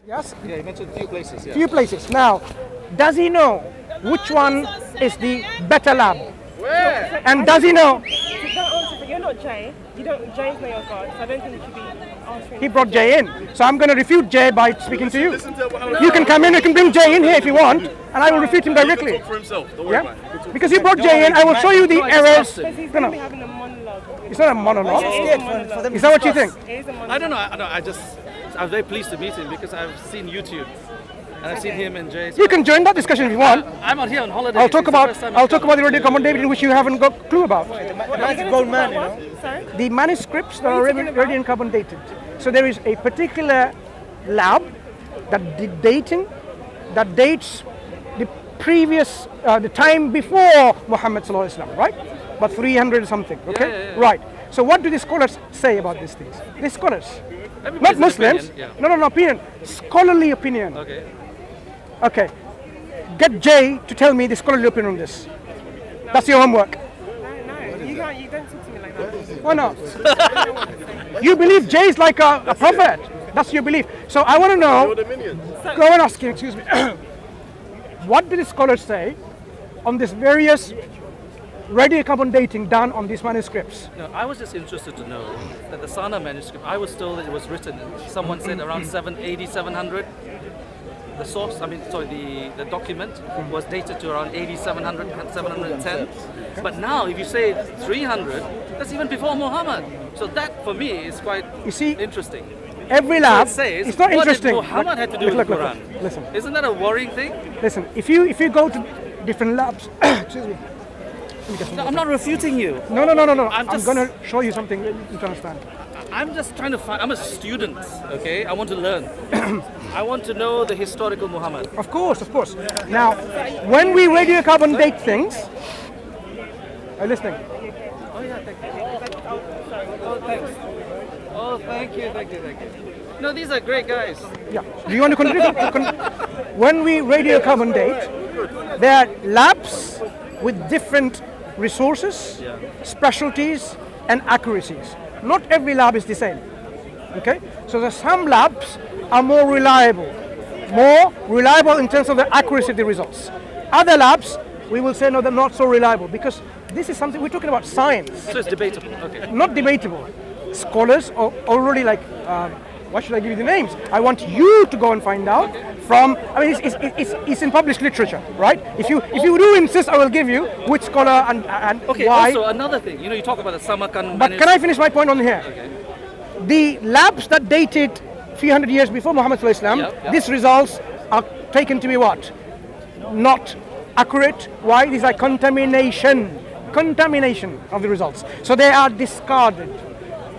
Yes? Yeah, he mentioned a few places. Yeah. Few places. Now, does he know which one is the better lab? Where? And does he know? You're not Jay. Jay's not your God, so I don't think you should be answering. He brought Jay in. So I'm going to refute Jay by speaking to you. You can come in, you can bring Jay in here if you want, and I will refute him directly. He can talk for himself. Don't worry about it. Because you brought Jay in, I will show you the errors. Because he's No, going to no. be having a monologue. It's not a monologue. It is a monologue. Is that what you think? It is a monologue. I don't know. I'm very pleased to meet him because I've seen YouTube. And I've seen him and Jay. You can join that discussion if you want. I'm out here on holiday. I'll talk It's the about first time the radio commentating which you haven't got a clue about. Man's a grown man, you know. Sorry? The manuscripts that are radio carbon dated. So there is a particular lab that did dating that dates the previous, the time before Muhammad sallallahu alaihi wasallam, right? But 300 something, okay? Yeah. Right. So what do the scholars say about these things? The scholars, Everybody's not an Muslims. opinion, No, opinion. Scholarly opinion. Okay. Okay. Get Jay to tell me the scholarly opinion on this. That's your homework. No, you don't talk to me like that. Why not? You believe Jay is like a prophet. That's your belief. So I want to know. Go and ask him, excuse me. What did the scholars say on this various radiocarbon dating done on these manuscripts? No, I was just interested to know that the Sana manuscript, I was told that it was written, someone said around 700. The source, the document was dated to around 700 and 710. But now, if you say 300, that's even before Muhammad. So that, for me, is quite interesting. Every lab, So it says, it's not what interesting. did Muhammad had to do with the Quran? Listen. Isn't that a worrying thing? Listen, if you go to different labs, excuse me. No, I'm not refuting you. No. I'm just- going to show you something that you can understand. I'm just trying to find, I'm a student, okay? I want to learn. I want to know the historical Muhammad. Of course. Now, when we radiocarbon date things, are you listening? Oh yeah, thank you. Oh, thanks. Oh, thank you. No, these are great guys. Yeah. Do you want to continue? When we radiocarbon date, there are labs with different resources, specialties, and accuracies. Not every lab is the same. Okay? So there's some labs are more reliable in terms of the accuracy of the results. Other labs, we will say no, they're not so reliable because this is something we're talking about science. So it's debatable. Okay. Not debatable. Scholars are already like, why should I give you the names? I want you to go and find out from. It's in published literature, right? If you do insist, I will give you which scholar and Okay. why. Also, another thing. You talk about the Samarkand. But can I finish my point on here? Okay. The labs that dated a few hundred years before Muhammad sallallahu alaihi wasallam, these results are taken to be what? Not accurate. Why? These are contamination of the results. So they are discarded.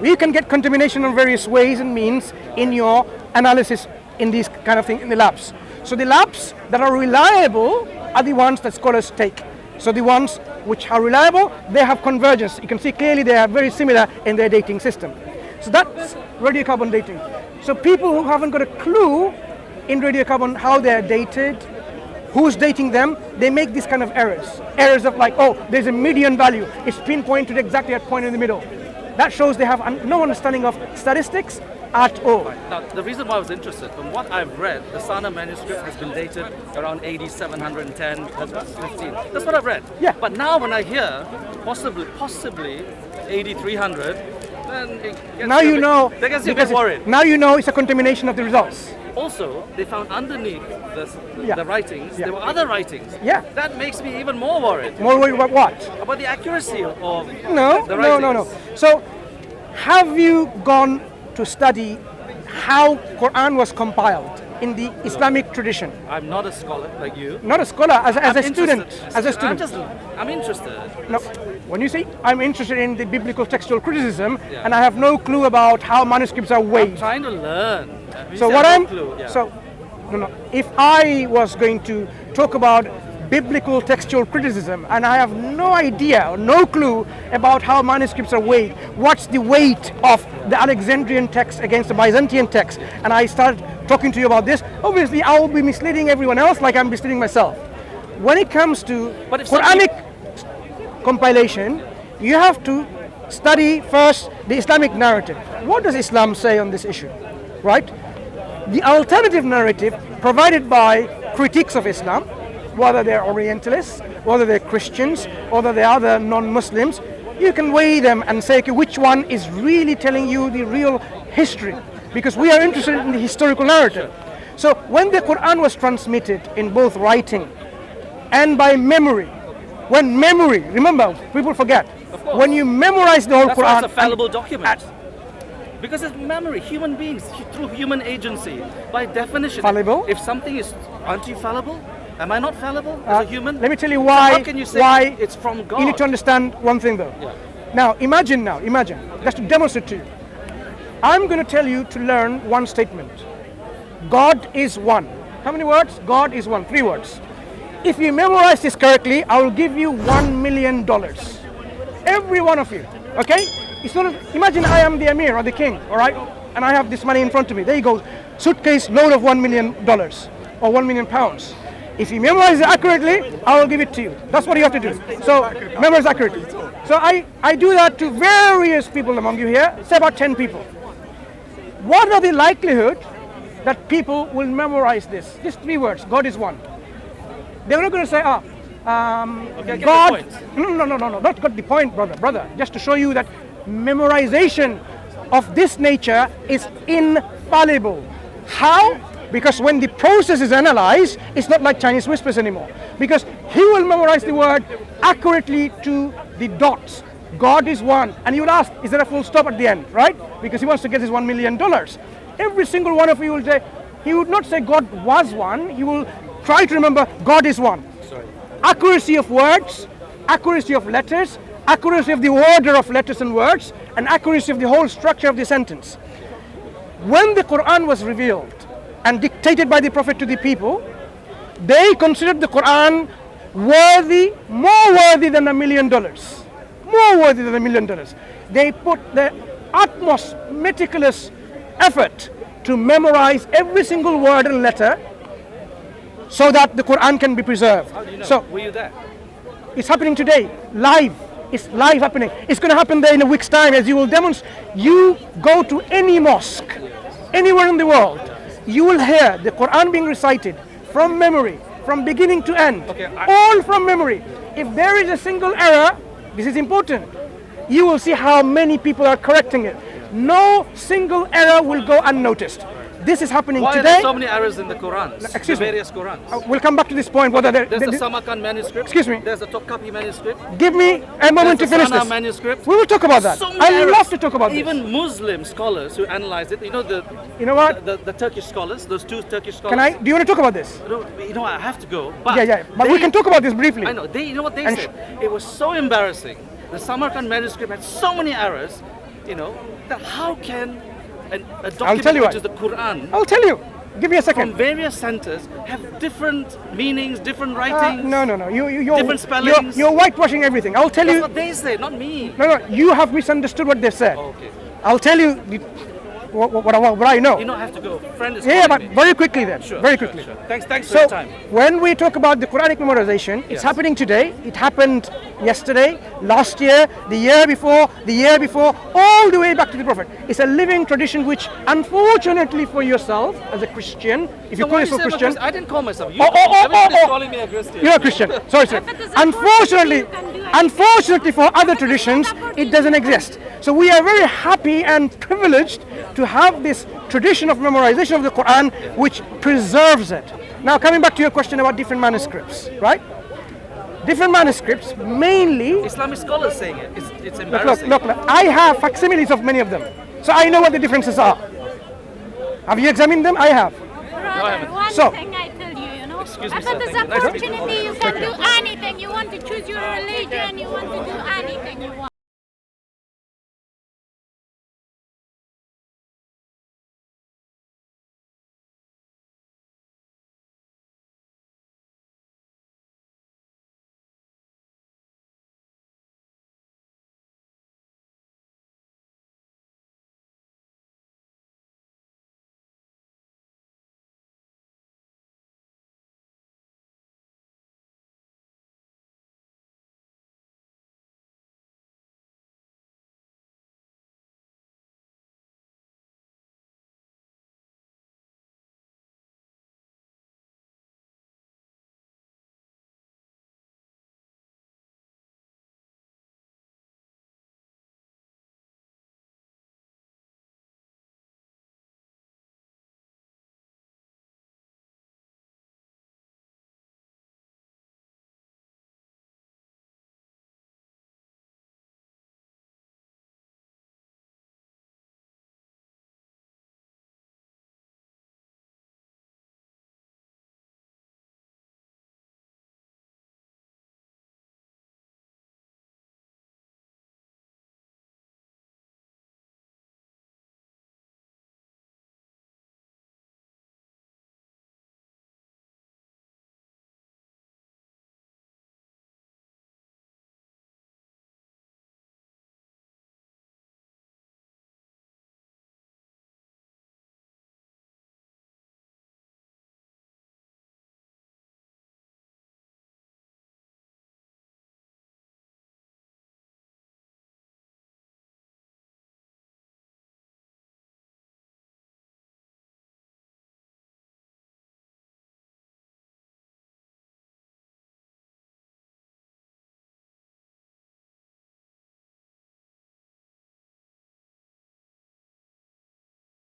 You can get contamination in various ways and means in your analysis in these kind of things in the labs. So the labs that are reliable are the ones that scholars take. So the ones which are reliable, they have convergence. You can see clearly they are very similar in their dating system. So that's radiocarbon dating. So people who haven't got a clue in radiocarbon how they are dated, who's dating them, they make these kind of errors. Errors of like, oh, there's a median value. It's pinpointed exactly at point in the middle. That shows they have no understanding of statistics at all. Now, the reason why I was interested, from what I've read, the Sana manuscript has been dated around AD 710, 15. That's what I've read. Yeah. But now when I hear possibly AD 300, then it gets Now you know. They get a bit worried. Now you know it's a contamination of the results. Also, they found underneath Yeah. the writings, Yeah. there were other writings. Yeah. That makes me even more worried More worried about what? about the accuracy of No. the writings. So, have you gone to study how Quran was compiled in the Islamic tradition? I'm not a scholar like you. Not a scholar, as a student. Interested. As a student. I'm interested. No. When you say I'm interested in the biblical textual criticism, Yeah. and I have no clue about how manuscripts are I'm weighed. trying to learn. You So said what no I'm clue. Yeah. so no. If I was going to talk about biblical textual criticism and I have no idea or no clue about how manuscripts are weighed, what's the weight of the Alexandrian text against the Byzantine text, and I start talking to you about this, obviously I will be misleading everyone else like I'm misleading myself. When it comes to But if Quranic compilation, you have to study first the Islamic narrative. What does Islam say on this issue, right? The alternative narrative provided by critiques of Islam, whether they're Orientalists, whether they're Christians, whether they're other non-Muslims, you can weigh them and say, okay, which one is really telling you the real history? Because we are interested in the historical narrative. So when the Quran was transmitted in both writing and by memory, remember, people forget, when you memorize the whole That's Quran. why it's a fallible document. Because it's memory, human beings, through human agency, by definition. Fallible? If something is, aren't you fallible? Am I not fallible as a human? Let me tell you So why. how can you say it's from God? You need to understand one thing though. Yeah. Now, imagine, just to demonstrate to you. I'm going to tell you to learn one statement. God is one. How many words? God is one. 3 words. If you memorize this correctly, I will give you $1 million. Every one of you. Okay? It's not. Imagine I am the Emir or the King, all right? And I have this money in front of me. There you go. Suitcase load of $1 million or 1 million pounds. If you memorize it accurately, I will give it to you. That's what you have to do. So memorize accurately. So I do that to various people among you here, say about 10 people. What are the likelihood that people will memorize this? Just 3 words, God is one. They're not going to say, Okay, God. No, not got the point, brother. Just to show you that memorization of this nature is infallible. How? Because when the process is analyzed, it's not like Chinese whispers anymore. Because he will memorize the word accurately to the dots. God is one. And you will ask, is there a full stop at the end, right? Because he wants to get his $1 million. Every single one of you will say, he would not say God was one. He will try to remember God is one. Accuracy of words, accuracy of letters, accuracy of the order of letters and words, and accuracy of the whole structure of the sentence. When the Quran was revealed and dictated by the Prophet to the people, they considered the Quran worthy, more worthy than $1 million. More worthy than $1 million. They put the utmost meticulous effort to memorize every single word and letter so that the Quran can be preserved. How do you know? So were you there? it's happening today, live. It's live happening. It's going to happen there in a week's time, as you will demonstrate. You go to any mosque, anywhere in the world, you will hear the Quran being recited from memory, from beginning to end, all from memory. If there is a single error, this is important, you will see how many people are correcting it. No single error will go unnoticed. This is happening Why today. are there so many errors in the Quran? Excuse the me. various Qurans. We'll come back to this point. Whether There's the Samarkand manuscript. Excuse me. There's the Topkapi manuscript. Give me a moment to There's the finish Sana this. manuscript. We will talk about that. So many I errors. love to talk about this. Even Muslim scholars who analyze it, you know You know what? the Turkish scholars, those 2 Turkish scholars. Can I? Do you want to talk about this? You know, I have to go. But Yeah. But we can talk about this briefly. I know. You know what they And said? It was so embarrassing. The Samarkand manuscript had so many errors. You know, that how can a document which is the Quran I'll tell you. Give me a from second. various centers have different meanings, different writings? No. You're Different spellings. You're whitewashing everything. I'll tell That's you. what they say, not me. No. You have misunderstood what they said. Okay. I'll tell you what I know. You don't have to go. Friend is Yeah, but calling me. very quickly then. Sure, very sure, quickly. sure. Thanks for So your time. when we talk about the Quranic memorization, it's Yes. happening today. It happened yesterday, last year, the year before, all the way back to the Prophet. It's a living tradition which, unfortunately for yourself as a Christian, if you So call why yourself you say I'm a Christian, I didn't call myself. You Everybody's calling me a Christian. you're a Christian. Sorry. Unfortunately for other traditions, it doesn't exist. So we are very happy and privileged to have this tradition of memorization of the Quran, which preserves it. Now, coming back to your question about different manuscripts, right? Different manuscripts, mainly. Islamic scholars saying it. It's Look, embarrassing. I have facsimiles of many of them, so I know what the differences are. Have you examined them? I have. Brother, one So- thing I tell you, Excuse me, after sir. this Thank you. Nice to meet you. opportunity, you can do anything. You want to choose your religion, you want to do anything you want.